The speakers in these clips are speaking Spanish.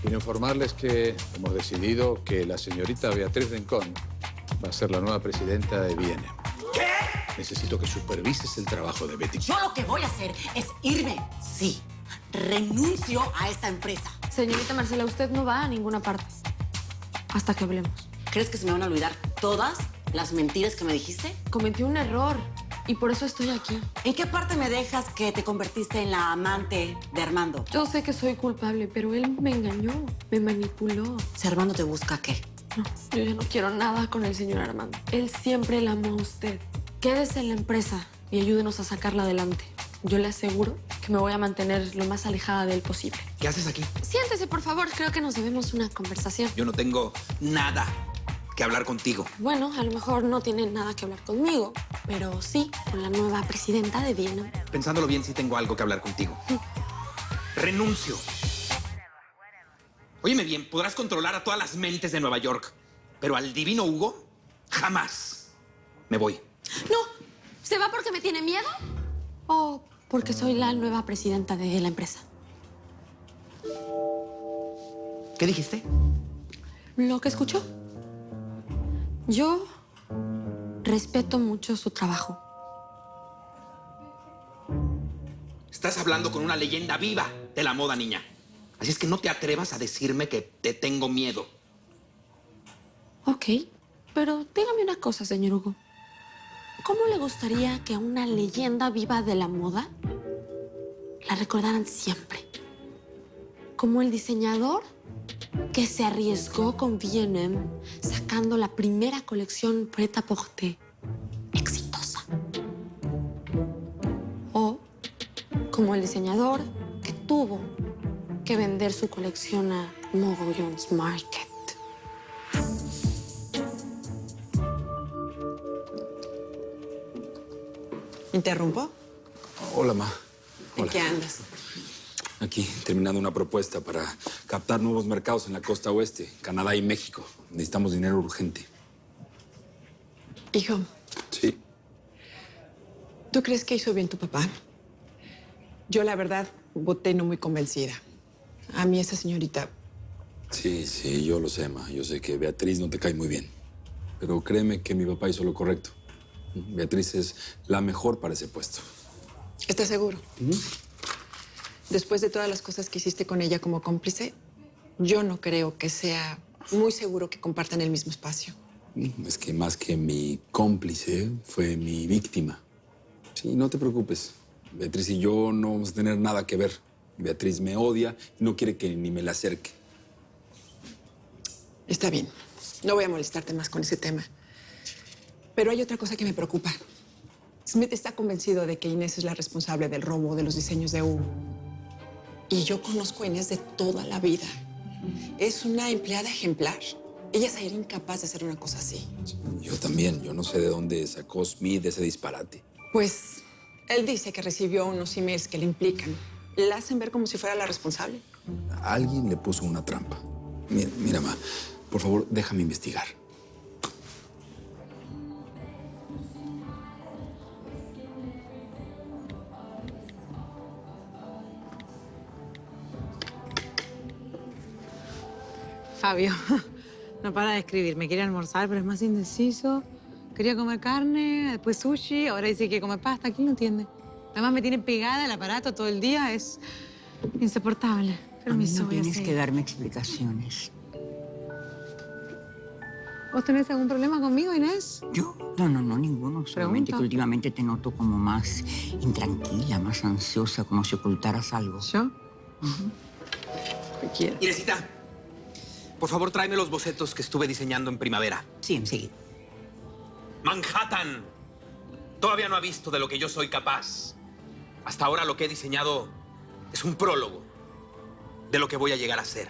Quiero informarles que hemos decidido que la señorita Beatriz Rincón va a ser la nueva presidenta de B&M. ¿Qué? Necesito que supervises el trabajo de Betty. Yo lo que voy a hacer es irme. Sí, renuncio a esta empresa. Señorita Marcela, usted no va a ninguna parte hasta que hablemos. ¿Crees que se me van a olvidar todas las mentiras que me dijiste? Cometí un error y por eso estoy aquí. ¿En qué parte me dejas que te convertiste en la amante de Armando? Yo sé que soy culpable, pero él me engañó, me manipuló. Si Armando te busca, ¿qué? No, yo ya no quiero nada con el señor Armando. Él siempre la amó a usted. Quédese en la empresa y ayúdenos a sacarla adelante. Yo le aseguro que me voy a mantener lo más alejada de él posible. ¿Qué haces aquí? Siéntese, por favor. Creo que nos debemos una conversación. Yo no tengo nada que hablar contigo. Bueno, a lo mejor no tiene nada que hablar conmigo, pero sí con la nueva presidenta de B&M. Pensándolo bien, sí tengo algo que hablar contigo. Renuncio. Óyeme bien, podrás controlar a todas las mentes de Nueva York, pero al divino Hugo, jamás. Me voy. No, ¿se va porque me tiene miedo? ¿O porque soy la nueva presidenta de la empresa? ¿Qué dijiste? ¿Lo que escuchó? Yo respeto mucho su trabajo. Estás hablando con una leyenda viva de la moda, niña. Así es que no te atrevas a decirme que te tengo miedo. Ok, pero dígame una cosa, señor Hugo. ¿Cómo le gustaría que a una leyenda viva de la moda la recordaran siempre? Como el diseñador que se arriesgó con B&M sacando la primera colección Pret-a-Porter exitosa. O como el diseñador que tuvo que vender su colección a Mogollon's Market. ¿Interrumpo? Hola, Ma. ¿En Hola. qué andas? Aquí, terminando una propuesta para captar nuevos mercados en la costa oeste, Canadá y México. Necesitamos dinero urgente. Hijo, Sí. ¿tú crees que hizo bien tu papá? Yo, la verdad, voté no muy convencida. A mí esa señorita... Sí, yo lo sé, Ma. Yo sé que Beatriz no te cae muy bien. Pero créeme que mi papá hizo lo correcto. Beatriz es la mejor para ese puesto. ¿Estás seguro? Después de todas las cosas que hiciste con ella como cómplice, yo no creo que sea muy seguro que compartan el mismo espacio. Es que más que mi cómplice, fue mi víctima. Sí, no te preocupes. Beatriz y yo no vamos a tener nada que ver. Beatriz me odia y no quiere que ni me la acerque. Está bien. No voy a molestarte más con ese tema. Pero hay otra cosa que me preocupa. Smith está convencido de que Inés es la responsable del robo de los diseños de Hugo. Y yo conozco a Inés de toda la vida. Es una empleada ejemplar. Ella sería incapaz de hacer una cosa así. Yo también. Yo no sé de dónde sacó Smith ese disparate. Pues él dice que recibió unos emails que le implican. La hacen ver como si fuera la responsable. Alguien le puso una trampa. Mira, Ma, por favor, déjame investigar. Fabio, no para de escribir. Me quiere almorzar, pero es más indeciso. Quería comer carne, después sushi, ahora dice que come pasta. ¿Quién lo entiende? Además me tiene pegada el aparato todo el día. Es insoportable. Permiso, No voy a tienes seguir. que darme explicaciones. ¿Vos tenés algún problema conmigo, Inés? ¿Yo? No, ninguno. Solamente Pregunto. que últimamente te noto como más intranquila, más ansiosa, como si ocultaras algo. ¿Yo? ¿Qué quieres? Inesita, por favor, tráeme los bocetos que estuve diseñando en primavera. Sí, enseguida. Manhattan todavía no ha visto de lo que yo soy capaz. Hasta ahora lo que he diseñado es un prólogo de lo que voy a llegar a ser.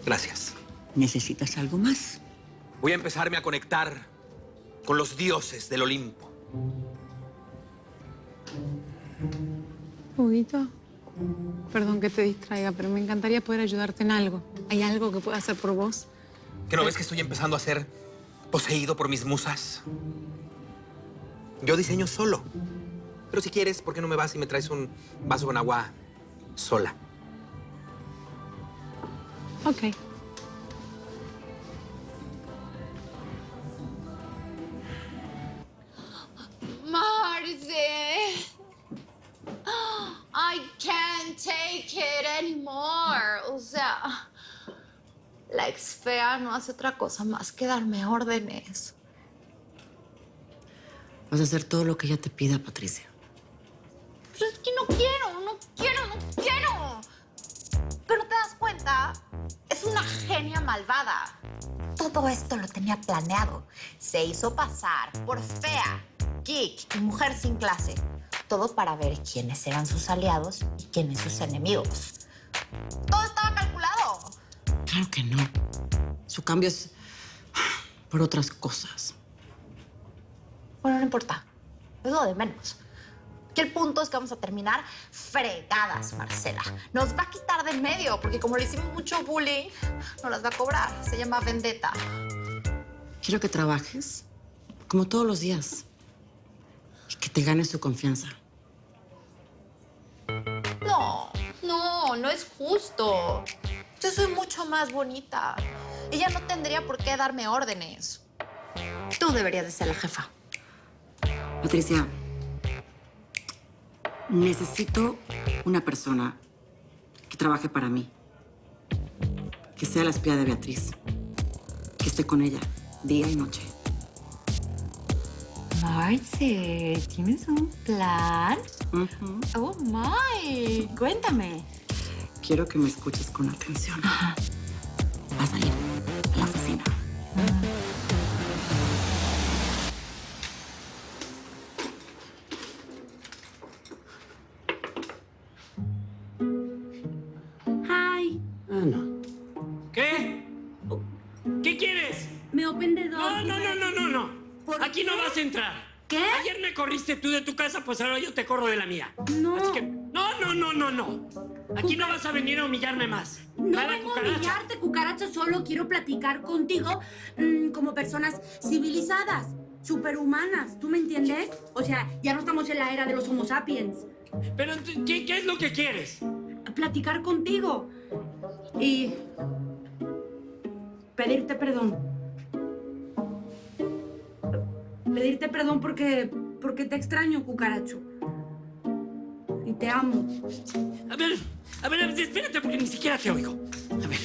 Gracias. ¿Necesitas algo más? Voy a empezarme a conectar con los dioses del Olimpo. Huguito, perdón que te distraiga, pero me encantaría poder ayudarte en algo. ¿Hay algo que pueda hacer por vos? ¿Que no ves que estoy empezando a ser poseído por mis musas? Yo diseño solo. Pero si quieres, ¿por qué no me vas y me traes un vaso con agua sola? Ok. Marce, I can't take it anymore. O sea, la ex fea no hace otra cosa más que darme órdenes. Vas a hacer todo lo que ella te pida, Patricia. Pero es que no quiero. ¿Pero no te das cuenta? Es una genia malvada. Todo esto lo tenía planeado. Se hizo pasar por fea, geek y mujer sin clase. Todo para ver quiénes eran sus aliados y quiénes sus enemigos. Todo estaba calculado. Claro que no. Su cambio es por otras cosas. Bueno, no importa. Es lo de menos. Que el punto es que vamos a terminar fregadas, Marcela. Nos va a quitar de en medio, porque como le hicimos mucho bullying, nos las va a cobrar. Se llama vendetta. Quiero que trabajes como todos los días y que te ganes su confianza. No es justo. Yo soy mucho más bonita. Ella no tendría por qué darme órdenes. Tú deberías de ser la jefa. Patricia, necesito una persona que trabaje para mí. Que sea la espía de Beatriz. Que esté con ella día y noche. Marce, ¿tienes un plan? Oh, my. Cuéntame. Quiero que me escuches con atención. Vas a ir a la oficina. Hi. Ana. ¿Qué? ¿Qué quieres? Me open the door. No. ¿Por Aquí no vas a entrar. ¿Qué? Ayer me corriste tú de tu casa, pues ahora yo te corro de la mía. No. Así que, no. Aquí no vas a venir a humillarme más. No Nada, vengo a cucaracha. humillarte, cucaracha, solo quiero platicar contigo como personas civilizadas, superhumanas, ¿tú me entiendes? O sea, ya no estamos en la era de los homo sapiens. Pero, ¿qué es lo que quieres? Platicar contigo y pedirte perdón. Pedirte perdón porque te extraño, cucaracho. Y te amo. A ver, espérate porque ni siquiera te oigo. A ver.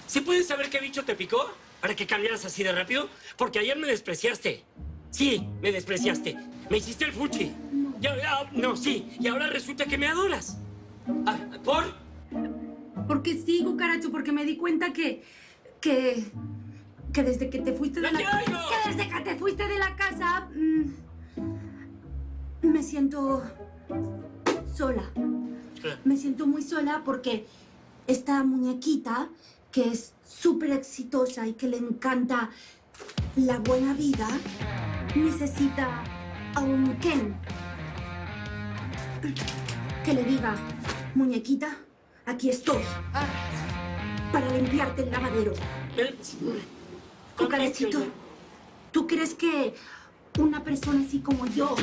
¿Sí puedes saber qué bicho te picó para que cambiaras así de rápido? Porque ayer me despreciaste. Sí, me despreciaste. Me hiciste el fuchi. Y ahora resulta que me adoras. Ah, ¿por? Porque sí, cucaracho, porque me di cuenta que desde que te fuiste de ¡No la te oigo! que desde que te fuiste de la casa me siento sola. Me siento muy sola porque esta muñequita que es súper exitosa y que le encanta la buena vida necesita a un Ken que le diga, muñequita, aquí estoy para limpiarte el lavadero. Cucarachito, ¿tú crees que una persona así como yo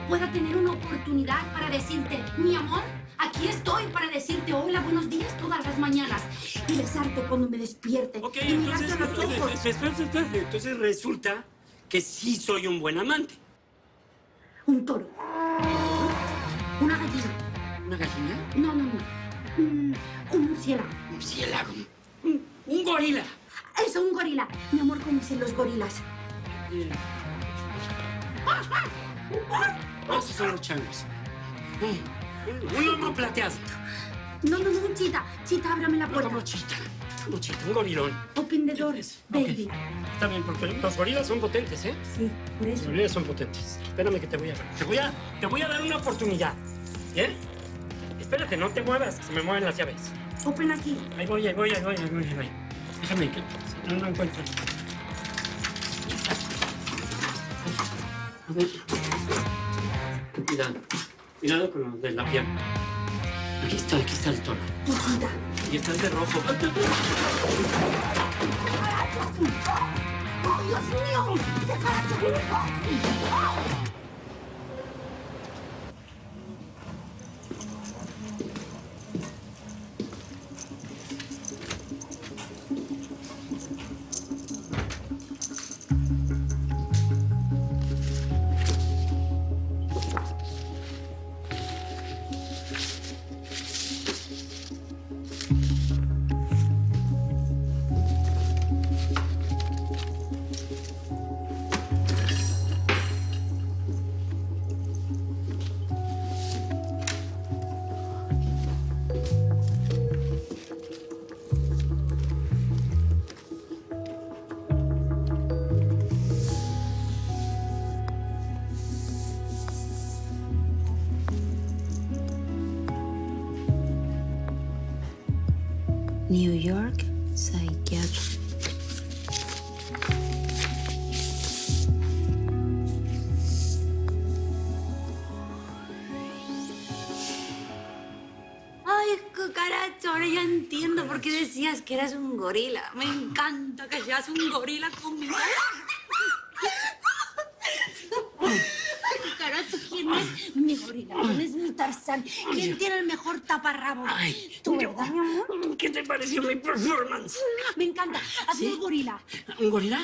pueda tener una oportunidad para decirte, mi amor, aquí estoy para decirte hola, buenos días todas las mañanas y besarte cuando me despierte Ok, y mirarte a los ojos? espérate. Entonces resulta que sí soy un buen amante. Un toro. Una gallina. ¿Una gallina? No. Un murciélago. Un murciélago. Un gorila. Eso, un gorila. Mi amor, ¿cómo dicen los gorilas? Esos son los changos. Un lomo plateado. No, chita. Chita, ábrame la No puerta. como chita, un gorilón. Open the door, baby. Está bien, porque los gorilas son potentes, ¿eh? Sí, por Los eso. gorilas son potentes. Espérame que te voy a ver. Te voy a dar una oportunidad. ¿Bien? Espérate, no te muevas, que se me mueven las llaves. Open aquí. Ahí voy. Déjame que no encuentro. A ver. Cuidado con lo de la pierna. Aquí está el tono. Chita. Y está el de rojo. ¡Oh, Dios mío! New York Psychiatry. Ay, cucaracho, ahora ya entiendo por qué decías que eras un gorila. Me encanta que seas un gorila conmigo. Cucaracho, ¿quién es mi gorila? ¿Quién es mi Tarzán? ¿Quién tiene el mejor taparrabos? Ay, ¿Tú, verdad, mi amor? ¿Qué te pareció mi performance? Me encanta. Hazme el gorila. ¿Un gorila?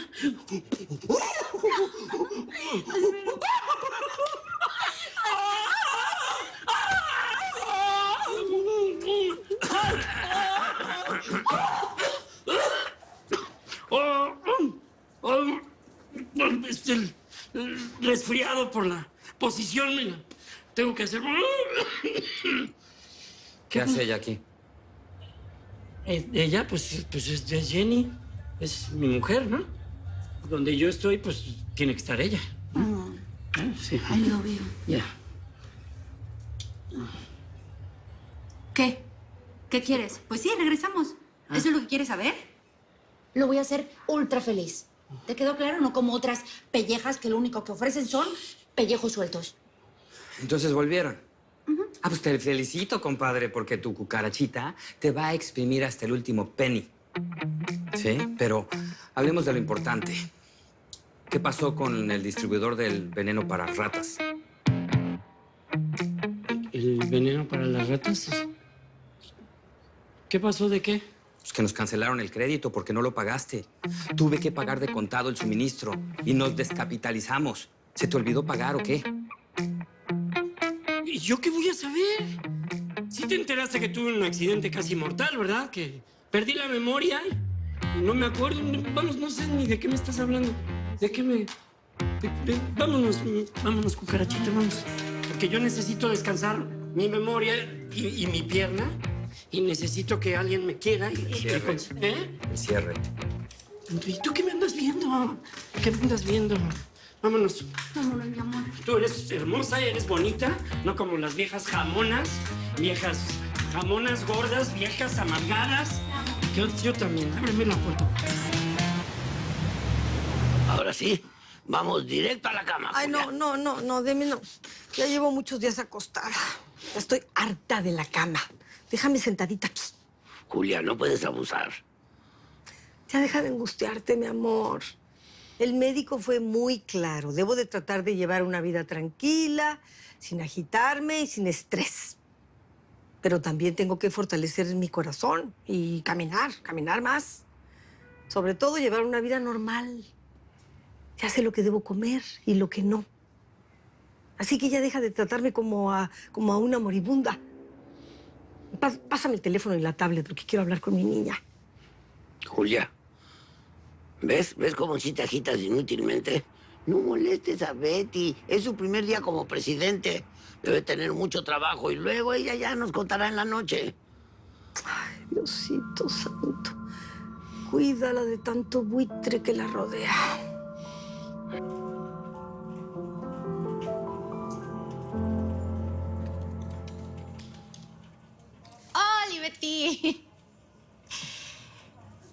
El resfriado por la posición, mira. Tengo que hacer... ¿Qué hace ella aquí? Ella, pues es Jenny. Es mi mujer, ¿no? Donde yo estoy, pues tiene que estar ella. Sí. Ay, lo veo. Ya. ¿Qué? ¿Qué quieres? Pues sí, regresamos. ¿Eso es lo que quieres saber? Lo voy a hacer ultra feliz. ¿Te quedó claro? No como otras pellejas que lo único que ofrecen son pellejos sueltos. Entonces volvieron. Ah, pues te felicito, compadre, porque tu cucarachita te va a exprimir hasta el último penny. Sí, pero hablemos de lo importante. ¿Qué pasó con el distribuidor del veneno para ratas? ¿El veneno para las ratas? ¿Qué pasó? ¿De qué? Pues que nos cancelaron el crédito porque no lo pagaste. Tuve que pagar de contado el suministro y nos descapitalizamos. ¿Se te olvidó pagar o qué? ¿Y yo qué voy a saber? Sí te enteraste que tuve un accidente casi mortal, ¿verdad? Que perdí la memoria y no me acuerdo. Vamos, no sé ni de qué me estás hablando. ¿De qué me...? Vámonos, cucarachita, vamos. Porque yo necesito descansar mi memoria y mi pierna. Y necesito que alguien me quiera. El cierre. ¿Eh? El cierre. ¿Y tú qué me andas viendo? ¿Qué me andas viendo? Vámonos. Vámonos, mi amor. Tú eres hermosa, eres bonita, no como las viejas jamonas gordas, viejas amargadas. Yo también. Ábreme la puerta. Ahora sí, vamos directo a la cama. Ay, Julia. no, deme no. Ya llevo muchos días acostada. Ya estoy harta de la cama. Déjame sentadita aquí. Julia, no puedes abusar. Ya deja de angustiarte, mi amor. El médico fue muy claro. Debo de tratar de llevar una vida tranquila, sin agitarme y sin estrés. Pero también tengo que fortalecer mi corazón y caminar más. Sobre todo llevar una vida normal. Ya sé lo que debo comer y lo que no. Así que ya deja de tratarme como a una moribunda. Pásame el teléfono y la tablet porque quiero hablar con mi niña. Julia, ¿ves cómo sí te agitas inútilmente? No molestes a Betty. Es su primer día como presidente. Debe tener mucho trabajo y luego ella ya nos contará en la noche. Ay, Diosito santo. Cuídala de tanto buitre que la rodea. ¡Hola, Betty!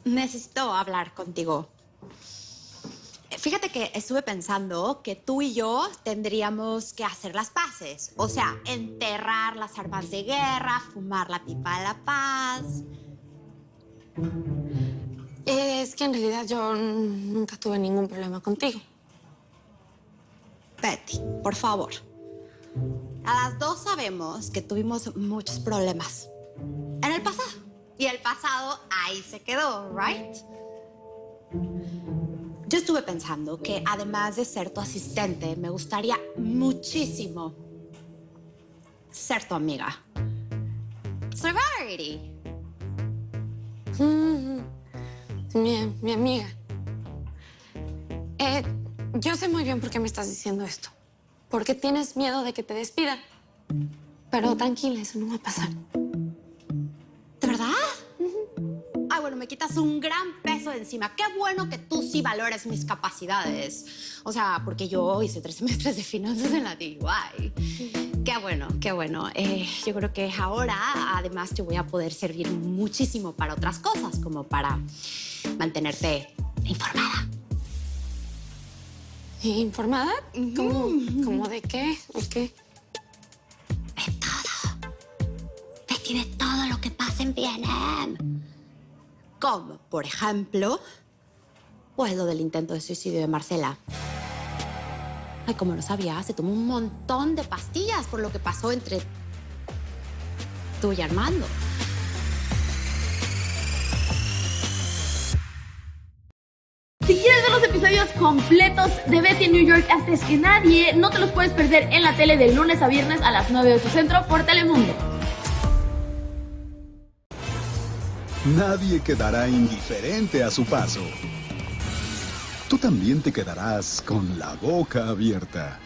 Necesito hablar contigo. Fíjate que estuve pensando que tú y yo tendríamos que hacer las paces. O sea, enterrar las armas de guerra, fumar la pipa de la paz. Es que en realidad yo nunca tuve ningún problema contigo. Betty, por favor. A las dos sabemos que tuvimos muchos problemas en el pasado. Y el pasado ahí se quedó, ¿right? Yo estuve pensando que además de ser tu asistente, me gustaría muchísimo ser tu amiga. Soy Verity. Mi amiga. Yo sé muy bien por qué me estás diciendo esto. Porque tienes miedo de que te despidan. Pero tranquila, eso no va a pasar. ¿De verdad? Ay, bueno, me quitas un gran peso de encima. Qué bueno que tú sí valores mis capacidades. O sea, porque yo hice 3 semestres de finanzas en la DIY. Qué bueno, qué bueno. Yo creo que ahora, además, te voy a poder servir muchísimo para otras cosas, como para mantenerte informada. ¿Informada? ¿Cómo de qué? ¿O qué? De todo. Betty, de todo lo que pasa en B&M. Como, por ejemplo, pues lo del intento de suicidio de Marcela. Ay, como no sabía, se tomó un montón de pastillas por lo que pasó entre tú y Armando. Si quieres ver los episodios completos de Betty en New York antes que nadie, no te los puedes perder en la tele de lunes a viernes a las 9 de tu centro por Telemundo. Nadie quedará indiferente a su paso. Tú también te quedarás con la boca abierta.